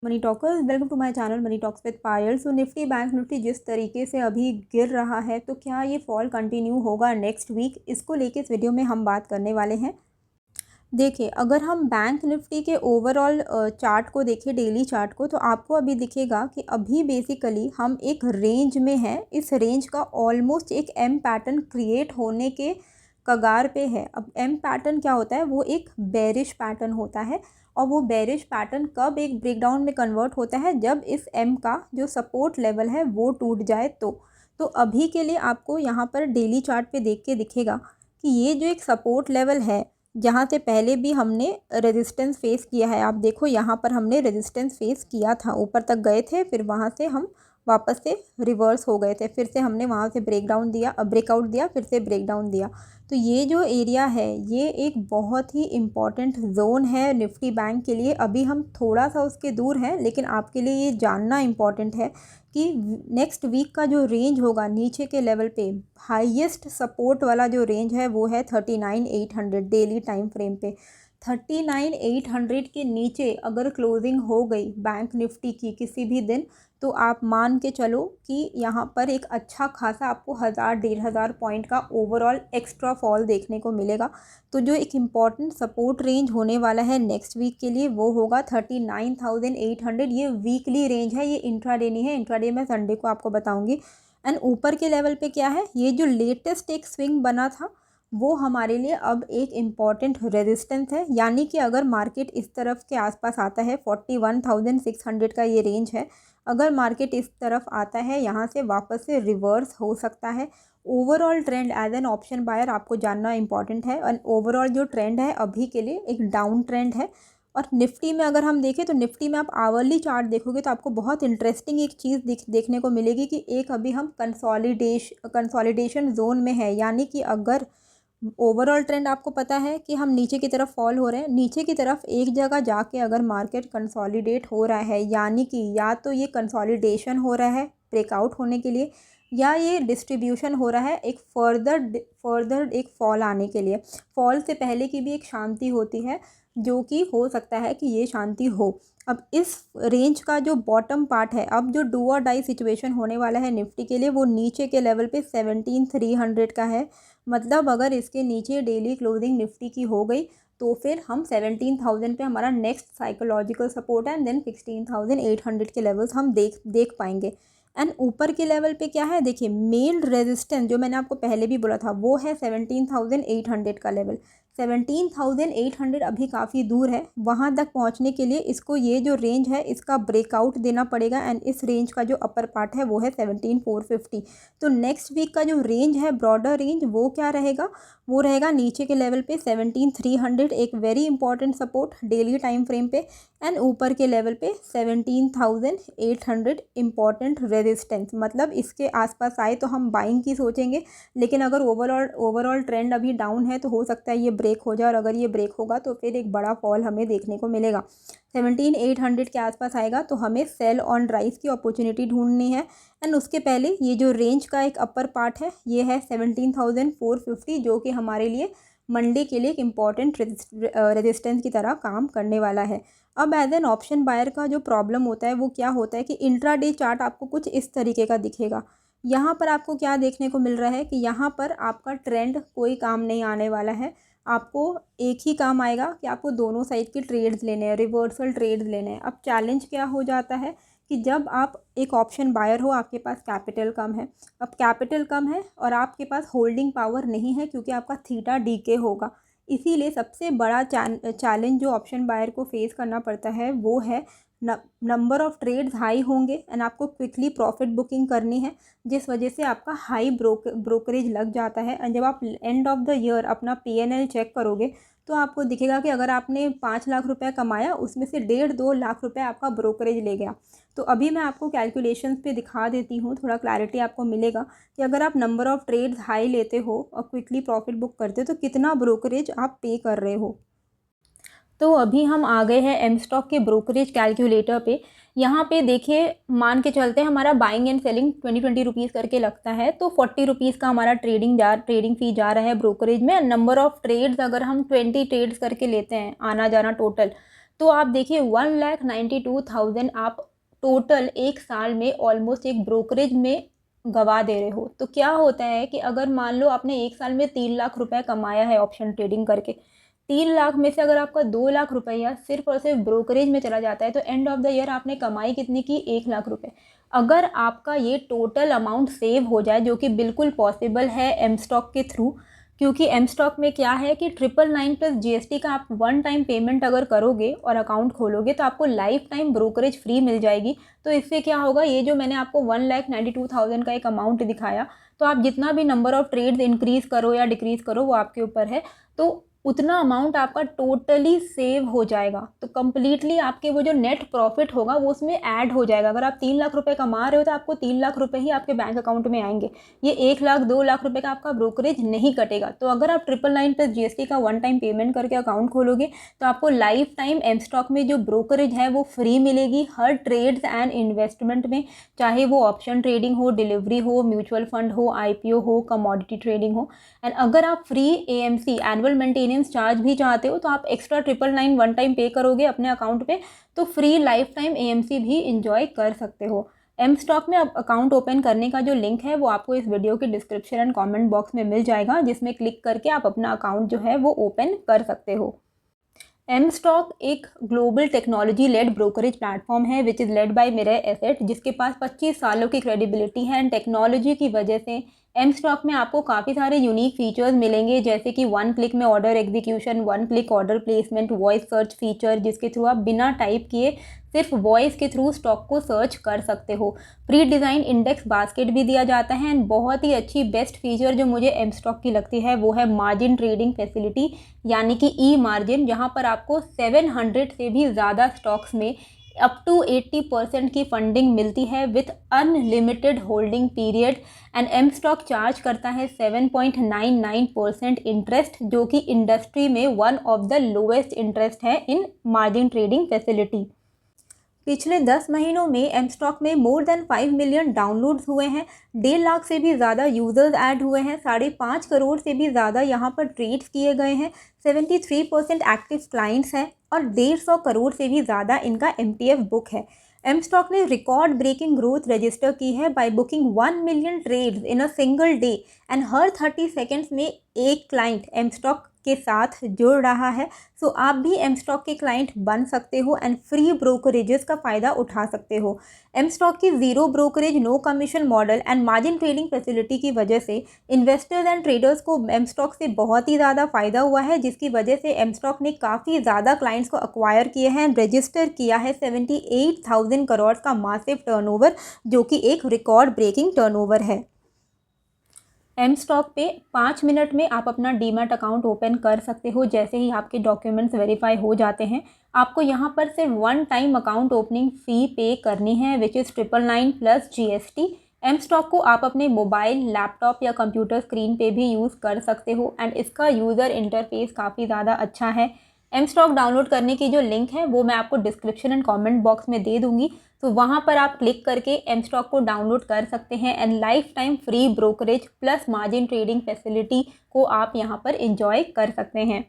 Money talkers, welcome to my channel money talks with Payal. So Nifty bank Nifty जिस तरीके से अभी गिर रहा है, तो क्या ये फॉल कंटिन्यू होगा नेक्स्ट वीक? इसको लेके इस वीडियो में हम बात करने वाले हैं। देखिए, अगर हम बैंक निफ्टी के ओवरऑल चार्ट को देखें, डेली चार्ट को, तो आपको अभी दिखेगा कि अभी बेसिकली हम एक रेंज में हैं। इस रेंज का ऑलमोस्ट एक एम पैटर्न क्रिएट होने के कगार पे है। अब एम पैटर्न क्या होता है? वो एक बेरिश पैटर्न होता है, और वो बेरिश पैटर्न कब एक ब्रेकडाउन में कन्वर्ट होता है? जब इस एम का जो सपोर्ट लेवल है वो टूट जाए। तो अभी के लिए आपको यहाँ पर डेली चार्ट पे देख के दिखेगा कि ये जो एक सपोर्ट लेवल है, जहाँ से पहले भी हमने रेजिस्टेंस फेस किया है। आप देखो, यहाँ पर हमने रेजिस्टेंस फेस किया था, ऊपर तक गए थे, फिर वहाँ से हम वापस से रिवर्स हो गए थे, फिर से हमने वहाँ से ब्रेकआउट दिया, फिर से ब्रेकडाउन दिया। तो ये जो एरिया है, ये एक बहुत ही इम्पॉर्टेंट जोन है निफ्टी बैंक के लिए। अभी हम थोड़ा सा उसके दूर हैं, लेकिन आपके लिए ये जानना इम्पॉर्टेंट है कि नेक्स्ट वीक का जो रेंज होगा नीचे के लेवल पे, हाईएस्ट सपोर्ट वाला जो रेंज है वो है 39,800 डेली टाइम फ्रेम पे। 39,800 के नीचे अगर क्लोजिंग हो गई बैंक निफ्टी की किसी भी दिन, तो आप मान के चलो कि यहाँ पर एक अच्छा खासा आपको 1,000-1,500 पॉइंट का ओवरऑल एक्स्ट्रा फॉल देखने को मिलेगा। तो जो एक इम्पॉर्टेंट सपोर्ट रेंज होने वाला है नेक्स्ट वीक के लिए, वो होगा 39,800। ये वीकली रेंज है, ये इंट्राडे नहीं है। इंट्राडे मैं संडे को आपको बताऊंगी। एंड ऊपर के लेवल पे क्या है? ये जो लेटेस्ट एक स्विंग बना था, वो हमारे लिए अब एक इम्पॉर्टेंट रेजिस्टेंस है। यानी कि अगर मार्केट इस तरफ के आसपास आता है, 41,600 का ये रेंज है, अगर मार्केट इस तरफ आता है, यहाँ से वापस से रिवर्स हो सकता है। Overall trend as an option buyer आपको जानना इंपॉर्टेंट है, और ओवरऑल जो ट्रेंड है अभी के लिए एक डाउन ट्रेंड है। और निफ्टी में अगर हम देखें, तो निफ्टी में आप आवरली चार्ट देखोगे तो आपको बहुत इंटरेस्टिंग एक चीज़ देखने को मिलेगी कि एक अभी हम कंसोलिडेशन जोन में है। यानी कि अगर ओवरऑल ट्रेंड आपको पता है कि हम नीचे की तरफ फॉल हो रहे हैं, नीचे की तरफ एक जगह जाके अगर मार्केट कंसोलिडेट हो रहा है, यानी कि या तो ये कंसोलिडेशन हो रहा है ब्रेकआउट होने के लिए, या ये डिस्ट्रीब्यूशन हो रहा है एक फर्दर एक फॉल आने के लिए। फॉल से पहले की भी एक शांति होती है, जो कि हो सकता है कि ये शांति हो। अब इस रेंज का जो बॉटम पार्ट है, अब जो डू और डाई सिचुएशन होने वाला है निफ्टी के लिए, वो नीचे के लेवल पे 17,300 का है। मतलब अगर इसके नीचे डेली क्लोजिंग निफ्टी की हो गई, तो फिर हम 17,000 पे हमारा नेक्स्ट साइकोलॉजिकल सपोर्ट है, एंड देन 16,800 के लेवल्स हम देख पाएंगे। एंड ऊपर के लेवल पे क्या है? देखिए, मेन रेजिस्टेंस जो मैंने आपको पहले भी बोला था, वो है 17,800 का लेवल। 17,800 अभी काफ़ी दूर है। वहाँ तक पहुँचने के लिए इसको ये जो रेंज है इसका ब्रेकआउट देना पड़ेगा, एंड इस रेंज का जो अपर पार्ट है वो है 17,450। तो नेक्स्ट वीक का जो रेंज है, ब्रॉडर रेंज, वो क्या रहेगा? वो रहेगा नीचे के लेवल पे 17,300, एक very important support daily time frame पे, एंड ऊपर के लेवल पे 17,800 इंपॉर्टेंट रेजिस्टेंस। मतलब इसके आसपास आए तो हम बाइंग की सोचेंगे, लेकिन अगर ओवरऑल ट्रेंड अभी डाउन है, तो हो सकता है ये ब्रेक हो जाए, और अगर ये ब्रेक होगा तो फिर एक बड़ा फॉल हमें देखने को मिलेगा। 17,800 के आसपास आएगा तो हमें सेल ऑन राइज की अपॉर्चुनिटी ढूंढनी है। एंड उसके पहले ये जो रेंज का एक अपर पार्ट है, ये है 17,450, जो कि हमारे लिए मंडे के लिए एक इम्पॉर्टेंट रेजिस्टेंस की तरह काम करने वाला है। अब एज एन ऑप्शन बायर का जो प्रॉब्लम होता है वो क्या होता है कि इंट्राडे चार्ट आपको कुछ इस तरीके का दिखेगा। यहाँ पर आपको क्या देखने को मिल रहा है कि यहाँ पर आपका ट्रेंड कोई काम नहीं आने वाला है। आपको एक ही काम आएगा कि आपको दोनों साइड के ट्रेड्स लेने हैं, रिवर्सल ट्रेड्स लेने हैं। अब चैलेंज क्या हो जाता है कि जब आप एक ऑप्शन बायर हो, आपके पास कैपिटल कम है। अब कैपिटल कम है और आपके पास होल्डिंग पावर नहीं है, क्योंकि आपका थीटा डीके होगा। इसीलिए सबसे बड़ा चैलेंज जो ऑप्शन बायर को फेस करना पड़ता है वो है नंबर ऑफ ट्रेड्स हाई होंगे, एंड आपको क्विकली प्रॉफिट बुकिंग करनी है, जिस वजह से आपका हाई ब्रोकरेज लग जाता है। एंड जब आप एंड ऑफ द ईयर अपना PNL चेक करोगे, तो आपको दिखेगा कि अगर आपने 5 लाख रुपए कमाया, उसमें से 1.5-2 लाख रुपए आपका ब्रोकरेज ले गया। तो अभी मैं आपको कैलकुलेशंस पे दिखा देती हूँ, थोड़ा क्लैरिटी आपको मिलेगा कि अगर आप नंबर ऑफ़ ट्रेड्स हाई लेते हो और क्विकली प्रॉफिट बुक करते हो, तो कितना ब्रोकरेज आप पे कर रहे हो। तो अभी हम आ गए हैं एम स्टॉक के ब्रोकरेज कैलकुलेटर पे। यहाँ पे देखिए, मान के चलते हैं हमारा बाइंग एंड सेलिंग 20 रुपीज़ करके लगता है, तो 40 रुपीज़ का हमारा ट्रेडिंग फी जा रहा है ब्रोकरेज में। नंबर ऑफ़ ट्रेड्स अगर हम 20 ट्रेड्स करके लेते हैं आना जाना टोटल, तो आप देखिए 1,92,000 आप टोटल एक साल में ऑलमोस्ट एक ब्रोकरेज में गवा दे रहे हो। तो क्या होता है कि अगर मान लो आपने एक साल में 3 लाख रुपए कमाया है ऑप्शन ट्रेडिंग करके, 3 लाख में से अगर आपका 2 लाख रुपया सिर्फ और सिर्फ ब्रोकरेज में चला जाता है तो एंड ऑफ द ईयर आपने कमाई कितनी की, 1 लाख रुपए। अगर आपका ये टोटल अमाउंट सेव हो जाए, जो कि बिल्कुल पॉसिबल है एम स्टॉक के थ्रू, क्योंकि एम स्टॉक में क्या है कि 999 प्लस जीएसटी का आप वन टाइम पेमेंट अगर करोगे और अकाउंट खोलोगे तो आपको लाइफ टाइम ब्रोकरेज फ्री मिल जाएगी। तो इससे क्या होगा, ये जो मैंने आपको 1,92,000 का एक अमाउंट दिखाया, तो आप जितना भी नंबर ऑफ ट्रेड्स इंक्रीज करो या डिक्रीज करो वो आपके ऊपर है, तो उतना अमाउंट आपका टोटली सेव हो जाएगा। तो कंप्लीटली आपके वो जो नेट प्रॉफिट होगा वो उसमें ऐड हो जाएगा। अगर आप 3 लाख रुपए कमा रहे हो तो आपको 3 लाख रुपए ही आपके बैंक अकाउंट में आएंगे। ये 1 लाख 2 लाख रुपए का आपका ब्रोकरेज नहीं कटेगा। तो अगर आप 999 प्लस जीएसटी का वन टाइम पेमेंट करके अकाउंट खोलोगे तो आपको लाइफ टाइम एम स्टॉक में जो ब्रोकरेज है वो फ्री मिलेगी हर ट्रेड्स एंड इन्वेस्टमेंट में, चाहे वो ऑप्शन ट्रेडिंग हो, डिलीवरी हो, म्यूचुअल फंड हो, आईपीओ हो, कमोडिटी ट्रेडिंग हो। एंड अगर आप free AMC annual maintenance charge भी चाहते हो तो आप एक्स्ट्रा 999 वन टाइम पे करोगे अपने अकाउंट पे, तो फ्री लाइफ टाइम एएमसी भी इंजॉय कर सकते हो। एम स्टॉक में अब अकाउंट ओपन करने का जो लिंक है वो आपको इस वीडियो के डिस्क्रिप्शन एंड कमेंट बॉक्स में मिल जाएगा, जिसमें क्लिक करके आप अपना अकाउंट जो है वो ओपन कर सकते हो। एम स्टॉक एक global technology led brokerage platform है which is led by Mirae asset, जिसके पास 25 सालों की क्रेडिबिलिटी है। एंड टेक्नोलॉजी की वजह से एम स्टॉक में आपको काफ़ी सारे यूनिक फीचर्स मिलेंगे, जैसे कि 1 क्लिक में order execution, 1 click order placement, voice search feature, जिसके थ्रू आप बिना टाइप किए सिर्फ वॉइस के थ्रू स्टॉक को सर्च कर सकते हो। प्री डिज़ाइन इंडेक्स बास्केट भी दिया जाता है। एंड बहुत ही अच्छी बेस्ट फीचर जो मुझे एम स्टॉक की लगती है वो है मार्जिन ट्रेडिंग फैसिलिटी, यानी कि ई मार्जिन, जहाँ पर आपको 700 से भी ज़्यादा स्टॉक्स में अप टू 80% की फंडिंग मिलती है with unlimited holding period. And M stock charge करता है 7.99% इंटरेस्ट, जो कि इंडस्ट्री में one of the lowest interest है इन मार्जिन ट्रेडिंग फैसिलिटी। पिछले 10 महीनों में एम स्टॉक में मोर देन 5 मिलियन डाउनलोड्स हुए हैं, 1.5 लाख से भी ज़्यादा यूज़र्स ऐड हुए हैं, 5.5 करोड़ से भी ज़्यादा यहाँ पर ट्रेड्स किए गए हैं, 73% एक्टिव क्लाइंट्स हैं और 150 करोड़ से भी ज़्यादा इनका एमटीएफ बुक है। एम स्टॉक ने रिकॉर्ड ब्रेकिंग ग्रोथ रजिस्टर की है by booking 1 million trades in a single day. And हर 30 सेकेंड्स में एक क्लाइंट एम स्टॉक के साथ जुड़ रहा है। सो आप भी एम स्टॉक के क्लाइंट बन सकते हो एंड फ्री ब्रोकरेजेस का फ़ायदा उठा सकते हो। एम स्टॉक की zero brokerage no commission model and margin trading facility की वजह से इन्वेस्टर्स एंड ट्रेडर्स को एम स्टॉक से बहुत ही ज़्यादा फ़ायदा हुआ है, जिसकी वजह से एम स्टॉक ने काफ़ी ज़्यादा क्लाइंट्स को अक्वायर किए हैं, रजिस्टर किया है 78,000 करोड़ का मासिव टर्नओवर, जो कि एक रिकॉर्ड ब्रेकिंग टर्नओवर है। एम स्टॉक पे 5 मिनट में आप अपना डीमैट अकाउंट ओपन कर सकते हो। जैसे ही आपके डॉक्यूमेंट्स वेरीफाई हो जाते हैं, आपको यहाँ पर सिर्फ one time account opening fee पे करनी है which is 999 plus GST. M stock को आप अपने मोबाइल, लैपटॉप या कंप्यूटर स्क्रीन पे भी यूज़ कर सकते हो एंड इसका यूज़र इंटरफेस काफ़ी ज़्यादा अच्छा है। एम स्टॉक डाउनलोड करने की जो लिंक है वो मैं आपको डिस्क्रिप्शन एंड कमेंट बॉक्स में दे दूँगी, तो वहाँ पर आप क्लिक करके एम स्टॉक को डाउनलोड कर सकते हैं and life time free brokerage plus margin trading facility को आप यहाँ पर इंजॉय कर सकते हैं।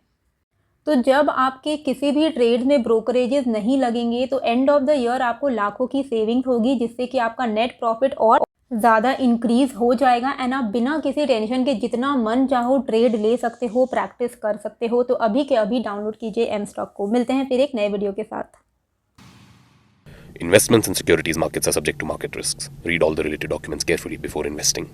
तो जब आपके किसी भी ट्रेड में ब्रोकरेजेस नहीं लगेंगे तो एंड ऑफ द ईयर आपको लाखों की सेविंग्स होगी, जिससे कि आपका नेट प्रॉफिट और ज़्यादा इंक्रीज़ हो जाएगा एंड आप बिना किसी टेंशन के जितना मन चाहो ट्रेड ले सकते हो, प्रैक्टिस कर सकते हो। तो अभी के अभी डाउनलोड कीजिए एम स्टॉक को। मिलते हैं फिर एक नए वीडियो के साथ। Investments in securities markets are subject to market risks. Read all the related documents carefully before investing.